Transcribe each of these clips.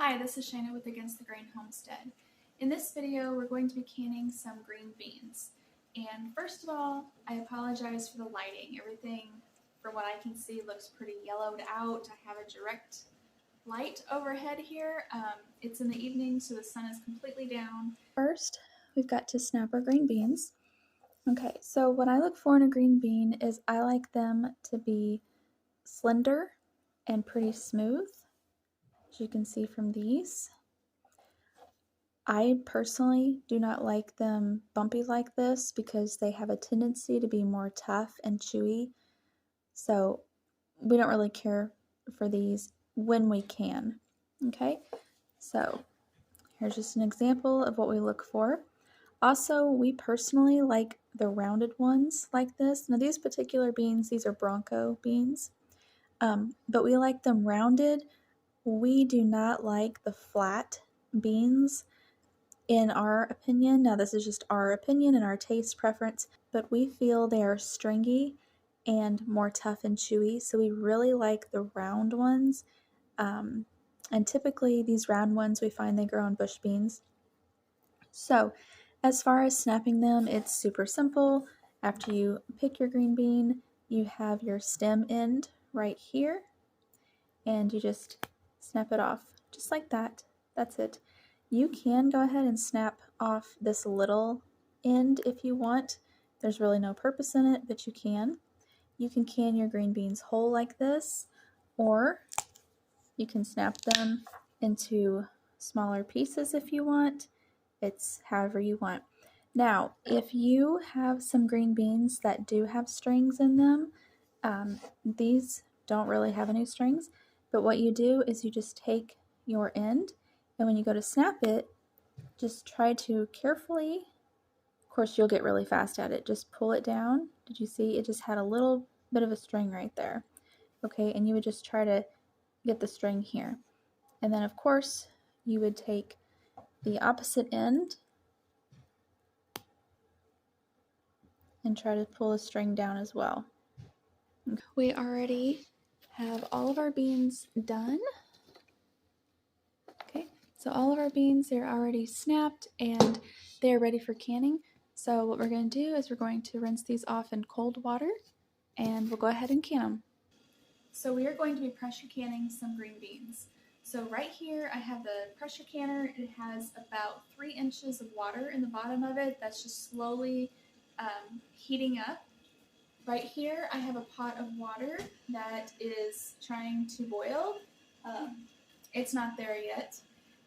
Hi, this is Shayna with Against the Grain Homestead. In this video, we're going to be canning some green beans. And first of all, I apologize for the lighting. Everything, from what I can see, looks pretty yellowed out. I have a direct light overhead here. It's in the evening, so the sun is completely down. First, we've got to snap our green beans. Okay, so what I look for in a green bean is I like them to be slender and pretty smooth, as you can see from these. I personally do not like them bumpy like this because they have a tendency to be more tough and chewy. So we don't really care for these when we can. Okay, so here's just an example of what we look for. Also, we personally like the rounded ones like this. Now these particular beans, these are Bronco beans, but we like them rounded. We do not like the flat beans. In our opinion, now this is just our opinion and our taste preference, but we feel they are stringy and more tough and chewy, so we really like the round ones. And typically these round ones, we find they grow on bush beans. So as far as snapping them, it's super simple. After you pick your green bean, you have your stem end right here, and you just snap it off just like that. That's it. You can go ahead and snap off this little end if you want. There's really no purpose in it, but you can. You can can your green beans whole like this, or you can snap them into smaller pieces if you want. It's however you want. Now, if you have some green beans that do have strings in them, these don't really have any strings, but what you do is you just take your end, and when you go to snap it, just try to carefully, of course you'll get really fast at it, just pull it down. Did you see? It just had a little bit of a string right there. Okay, and you would just try to get the string here. And then of course you would take the opposite end and try to pull a string down as well. Okay. We already have all of our beans done. Okay, so all of our beans, they're already snapped and they're ready for canning. So what we're going to do is we're going to rinse these off in cold water, and we'll go ahead and can them. So we are going to be pressure canning some green beans. So right here I have the pressure canner. It has about 3 inches of water in the bottom of it that's just slowly heating up. Right here I have a pot of water that is trying to boil. It's not there yet,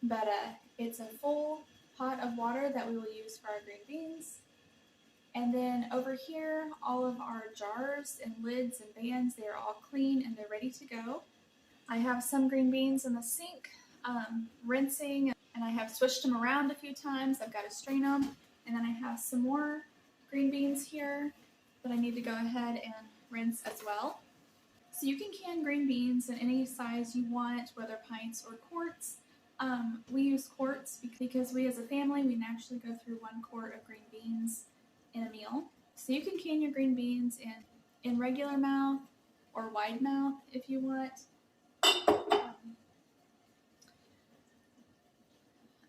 but it's a full pot of water that we will use for our green beans. And then over here, all of our jars and lids and pans, they are all clean and they're ready to go. I have some green beans in the sink, rinsing, and I have switched them around a few times. I've got to strain them. And then I have some more green beans here that I need to go ahead and rinse as well. So you can can green beans in any size you want, whether pints or quarts. We use quarts because we as a family, we naturally go through 1 quart of green beans in a meal. So you can can your green beans in regular mouth or wide mouth if you want.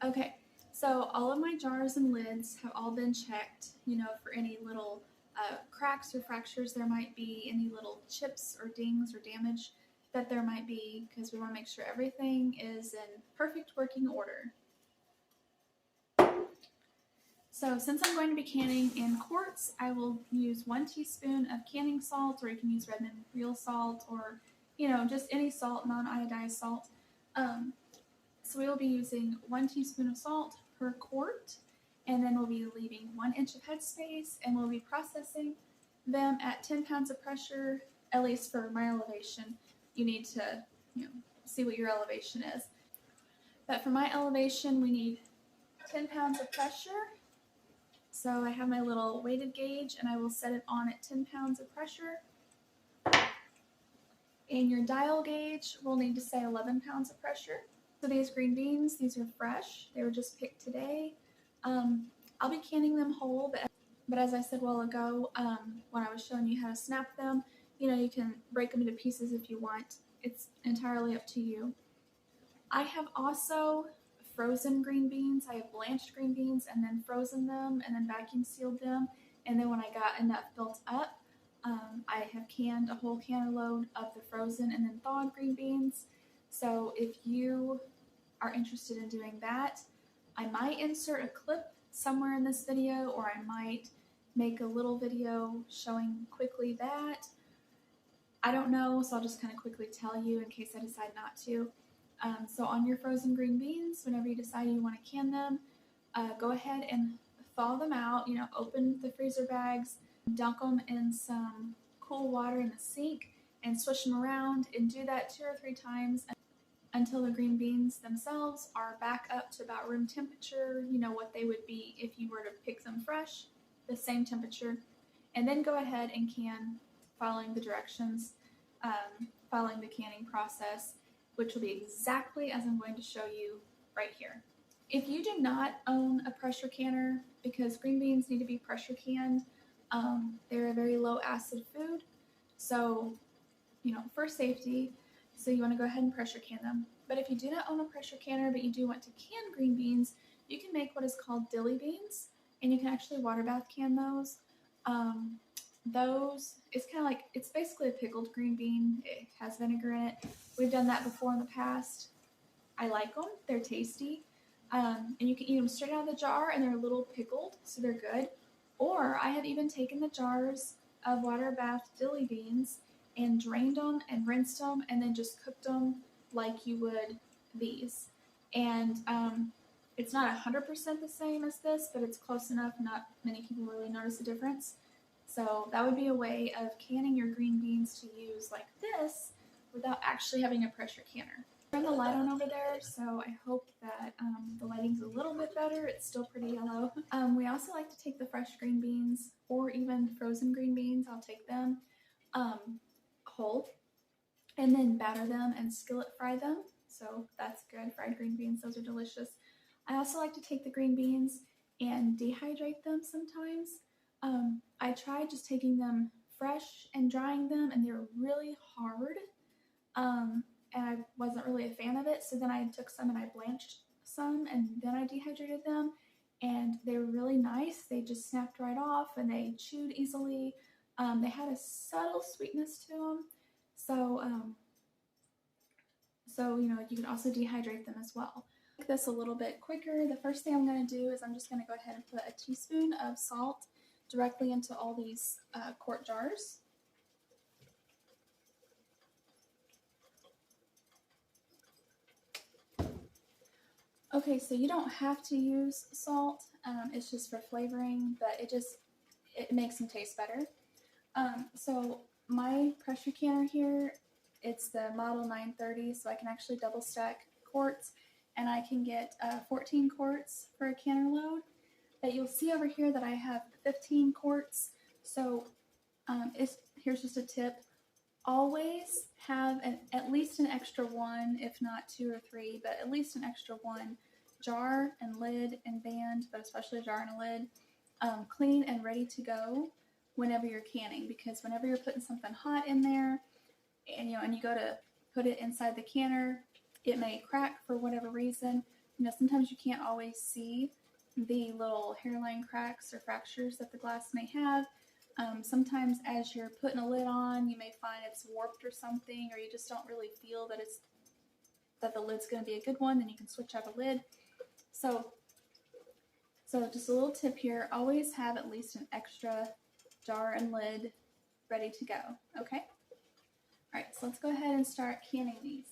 Okay, so all of my jars and lids have all been checked, for any little cracks or fractures there might be, any little chips or dings or damage that there might be, because we want to make sure everything is in perfect working order. So since I'm going to be canning in quarts, I will use 1 teaspoon of canning salt, or you can use Redmond real salt, or just any salt, non-iodized salt. So we will be using 1 teaspoon of salt per quart, and then we'll be leaving 1 inch of headspace, and we'll be processing them at 10 pounds of pressure, at least for my elevation. You need to see what your elevation is. But for my elevation, we need 10 pounds of pressure. So I have my little weighted gauge, and I will set it on at 10 pounds of pressure. And your dial gauge will need to say 11 pounds of pressure. So these green beans, these are fresh. They were just picked today. I'll be canning them whole, but as I said a while ago, when I was showing you how to snap them, you can break them into pieces if you want. It's entirely up to you. I have also frozen green beans. I have blanched green beans and then frozen them and then vacuum sealed them. And then when I got enough built up, I have canned a whole can load of the frozen and then thawed green beans. So if you are interested in doing that, I might insert a clip somewhere in this video, or I might make a little video showing quickly that. I don't know, so I'll just kind of quickly tell you in case I decide not to. So on your frozen green beans, whenever you decide you want to can them, go ahead and thaw them out. Open the freezer bags, dunk them in some cool water in the sink, and swish them around, and do that 2 or 3 times until the green beans themselves are back up to about room temperature, what they would be if you were to pick them fresh, the same temperature. And then go ahead and can following the directions, following the canning process, which will be exactly as I'm going to show you right here. If you do not own a pressure canner, because green beans need to be pressure canned, they're a very low acid food, so for safety, so you want to go ahead and pressure can them. But if you do not own a pressure canner, but you do want to can green beans, you can make what is called dilly beans, and you can actually water bath can those. It's kind of like, it's basically a pickled green bean. It has vinegar in it. We've done that before in the past. I like them. They're tasty. And you can eat them straight out of the jar, and they're a little pickled, so they're good. Or I have even taken the jars of water bath dilly beans and drained them and rinsed them and then just cooked them like you would these. And it's not 100% the same as this, but it's close enough. Not many people really notice a difference. So that would be a way of canning your green beans to use like this without actually having a pressure canner. Turn the light on over there, so I hope that the lighting's a little bit better. It's still pretty yellow. We also like to take the fresh green beans or even frozen green beans. I'll take them whole and then batter them and skillet fry them. So that's good. Fried green beans, those are delicious. I also like to take the green beans and dehydrate them sometimes. I tried just taking them fresh and drying them, and they were really hard. And I wasn't really a fan of it, so then I took some and I blanched some, and then I dehydrated them, and they were really nice. They just snapped right off, and they chewed easily. They had a subtle sweetness to them, so you can also dehydrate them as well. Make this a little bit quicker. The first thing I'm going to do is I'm just going to go ahead and put a teaspoon of salt directly into all these quart jars. Okay, so you don't have to use salt. It's just for flavoring, but it makes them taste better. So my pressure canner here, it's the Model 930, so I can actually double stack quarts, and I can get 14 quarts for a canner load. But you'll see over here that I have 15 quarts. So here's just a tip. Always have at least an extra one, if not 2 or 3, but at least an extra one jar and lid and band, but especially a jar and a lid, clean and ready to go whenever you're canning, because whenever you're putting something hot in there and you go to put it inside the canner, it may crack for whatever reason. Sometimes you can't always see the little hairline cracks or fractures that the glass may have. Sometimes as you're putting a lid on, you may find it's warped or something, or you just don't really feel that the lid's going to be a good one. Then you can switch out a lid. So just a little tip here, always have at least an extra jar and lid ready to go, okay? All right, so let's go ahead and start canning these.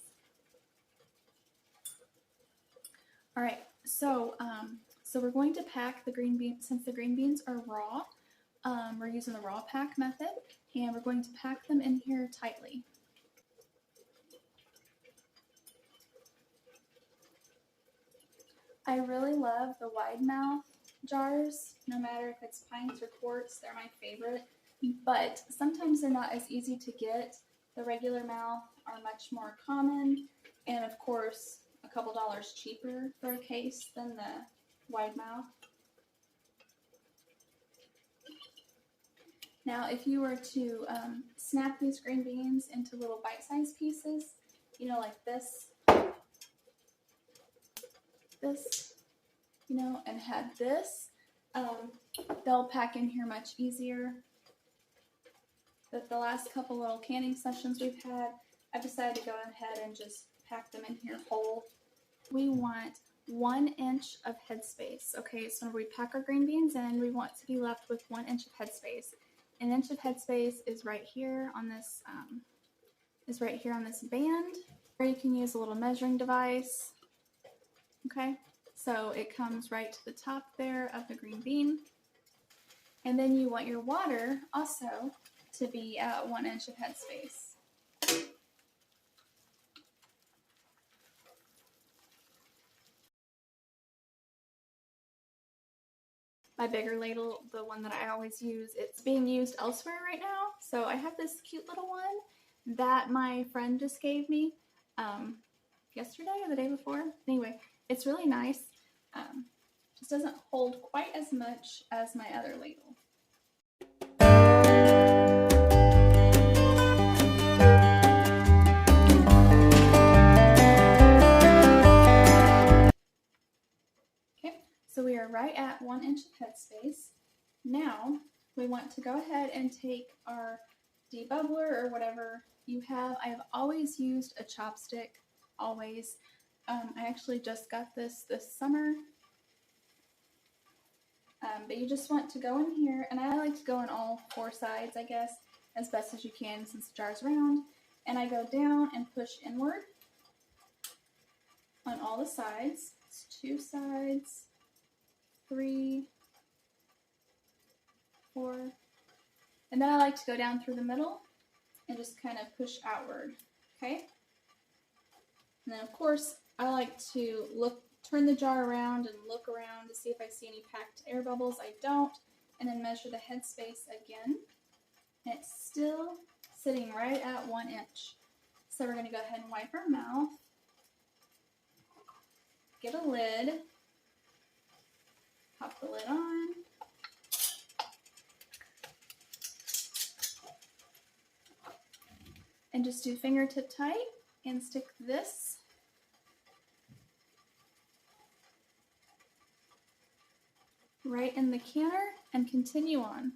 All right, so we're going to pack the green beans. Since the green beans are raw, we're using the raw pack method, and we're going to pack them in here tightly. I really love the wide mouth jars, no matter if it's pints or quarts, they're my favorite, but sometimes they're not as easy to get. The regular mouth are much more common, and of course a couple dollars cheaper for a case than the wide mouth. Now, if you were to snap these green beans into little bite-sized pieces, like this, this, you know, and had this, they'll pack in here much easier. But the last couple little canning sessions we've had, I've decided to go ahead and just pack them in here whole. We want 1 inch of headspace. Okay, so when we pack our green beans in, we want to be left with 1 inch of headspace. An inch of headspace is right here on this band, or you can use a little measuring device. Okay, so it comes right to the top there of the green bean. And then you want your water also to be at 1 inch of headspace. My bigger ladle, the one that I always use, it's being used elsewhere right now. So I have this cute little one that my friend just gave me yesterday or the day before. Anyway, it's really nice. Just doesn't hold quite as much as my other ladle. So we are right at 1 inch of headspace. Now we want to go ahead and take our debubbler or whatever you have. I have always used a chopstick, always. I actually just got this summer. But you just want to go in here, and I like to go in all 4 sides, I guess, as best as you can since the jar's round. And I go down and push inward on all the sides. It's 2 sides. 3, 4, and then I like to go down through the middle and just kind of push outward, okay? And then of course I like to turn the jar around and look around to see if I see any packed air bubbles. I don't, and then measure the headspace again, and it's still sitting right at 1 inch. So we're going to go ahead and wipe our mouth, get a lid, pop the lid on, and just do fingertip tight and stick this right in the canner and continue on.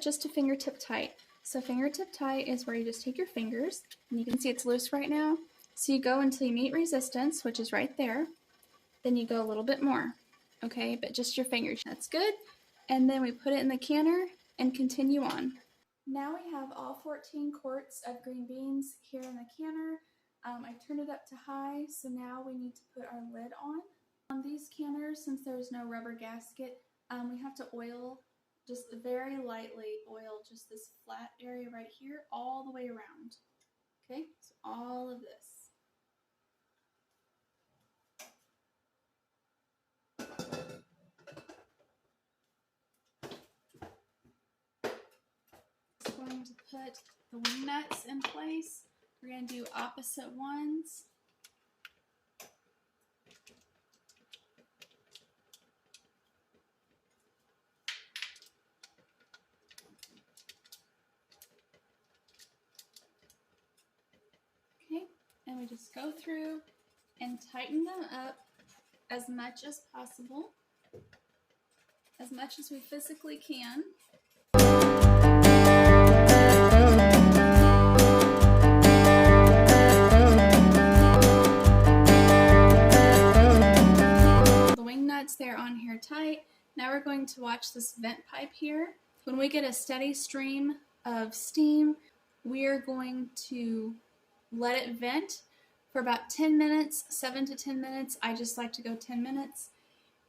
Just to fingertip tight. So fingertip tight is where you just take your fingers, and you can see it's loose right now. So you go until you meet resistance, which is right there. Then you go a little bit more, okay, but just your fingers. That's good. And then we put it in the canner and continue on. Now we have all 14 quarts of green beans here in the canner. I turned it up to high, so now we need to put our lid on. On these canners, since there's no rubber gasket, we have to oil, just very lightly oil just this flat area right here all the way around. Okay, so all of this. Just going to put the wing nuts in place. We're going to do opposite ones. Okay, and we just go through and tighten them up as much as possible, as much as we physically can. The wing nuts, they're on here tight. Now we're going to watch this vent pipe here. When we get a steady stream of steam, we are going to let it vent for about 10 minutes, 7 to 10 minutes. I just like to go 10 minutes.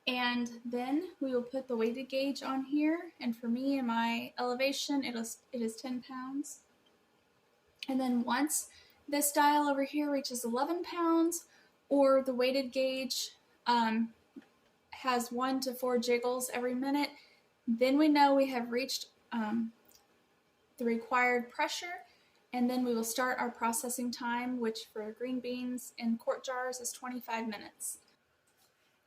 And then we will put the weighted gauge on here. And for me and my elevation, it is 10 pounds. And then once this dial over here reaches 11 pounds, or the weighted gauge has 1 to 4 jiggles every minute, then we know we have reached the required pressure, and then we will start our processing time, which for green beans in quart jars is 25 minutes.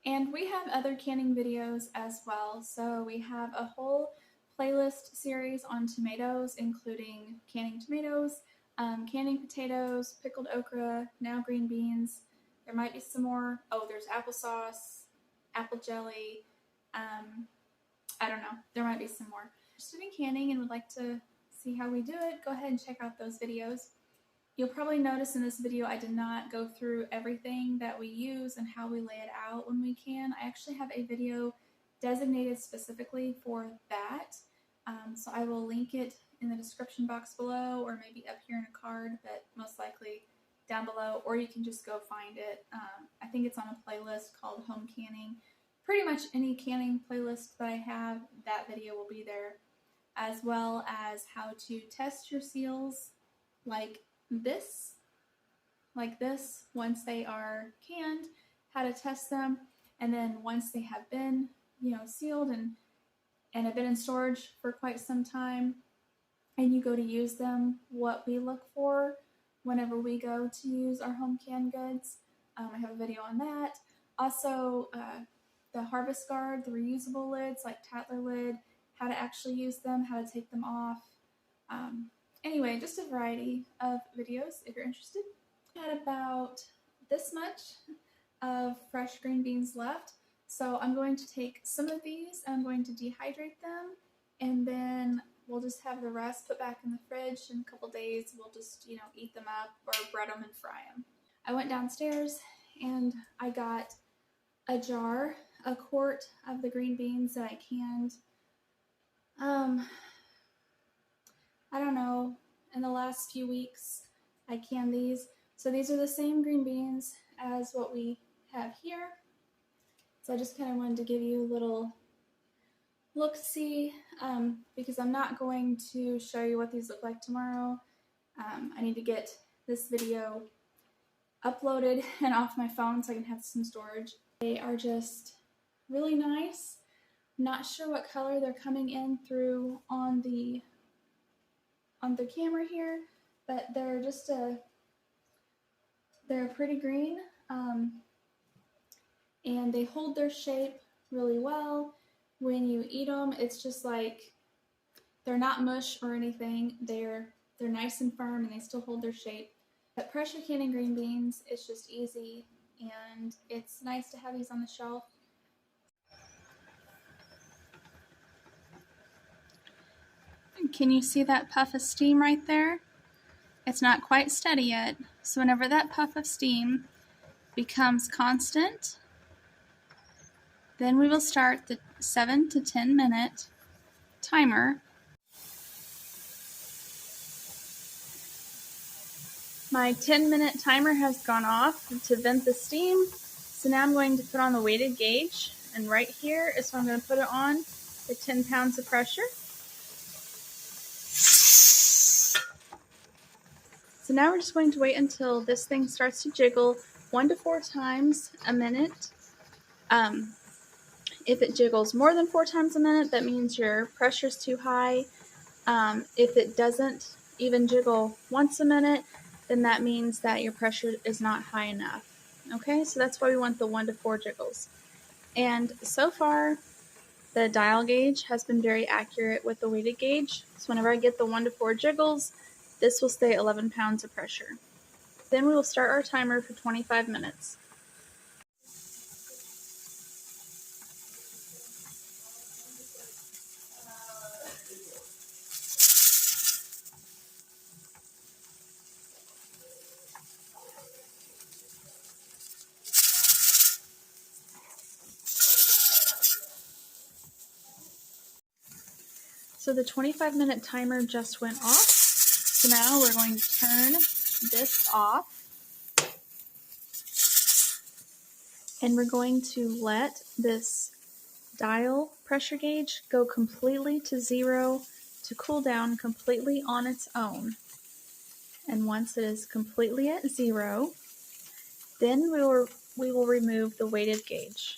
And we have other canning videos as well. So we have a whole playlist series on tomatoes, including canning tomatoes, canning potatoes, pickled okra, now green beans. There might be some more. Oh, there's applesauce, apple jelly. I don't know. There might be some more. If you're interested in canning and would like to see how we do it, go ahead and check out those videos. You'll probably notice in this video I did not go through everything that we use and how we lay it out when we can. I actually have a video designated specifically for that. So I will link it in the description box below, or maybe up here in a card, but most likely down below, or you can just go find it. I think it's on a playlist called Home Canning. Pretty much any canning playlist that I have, that video will be there, as well as how to test your seals like this once they are canned, how to test them, and then once they have been, sealed and have been in storage for quite some time, and you go to use them, what we look for whenever we go to use our home canned goods. I have a video on that. Also, the Harvest Guard, the reusable lids like Tatler lid, how to actually use them, how to take them off. Anyway, just a variety of videos if you're interested. I had about this much of fresh green beans left. So I'm going to take some of these, I'm going to dehydrate them, and then we'll just have the rest put back in the fridge. In a couple days, we'll just, eat them up or bread them and fry them. I went downstairs and I got a jar, a quart of the green beans that I canned. I don't know, in the last few weeks I canned these. So these are the same green beans as what we have here. So I just kind of wanted to give you a little look-see, because I'm not going to show you what these look like tomorrow. I need to get this video uploaded and off my phone so I can have some storage. They are just really nice. Not sure what color they're coming in through on the camera here, but they're just they're a pretty green, and they hold their shape really well. When you eat them, it's just like they're not mush or anything. They're nice and firm, and they still hold their shape. But pressure canning green beans, it's just easy, and it's nice to have these on the shelf. Can you see that puff of steam right there? It's not quite steady yet. So whenever that puff of steam becomes constant, then we will start the 7 to 10 minute timer. My 10-minute timer has gone off to vent the steam. So now I'm going to put on the weighted gauge, and right here is where I'm going to put it on with 10 pounds of pressure. So now we're just going to wait until this thing starts to jiggle 1 to 4 times a minute. If it jiggles more than 4 times a minute, that means your pressure is too high. If it doesn't even jiggle once a minute, then that means that your pressure is not high enough. Okay, so that's why we want the 1 to 4 jiggles. And so far, the dial gauge has been very accurate with the weighted gauge. So whenever I get the 1 to 4 jiggles, this will stay 11 pounds of pressure. Then we will start our timer for 25 minutes. So the 25-minute timer just went off. So now we're going to turn this off. And we're going to let this dial pressure gauge go completely to 0 to cool down completely on its own. And once it is completely at 0, then we will remove the weighted gauge.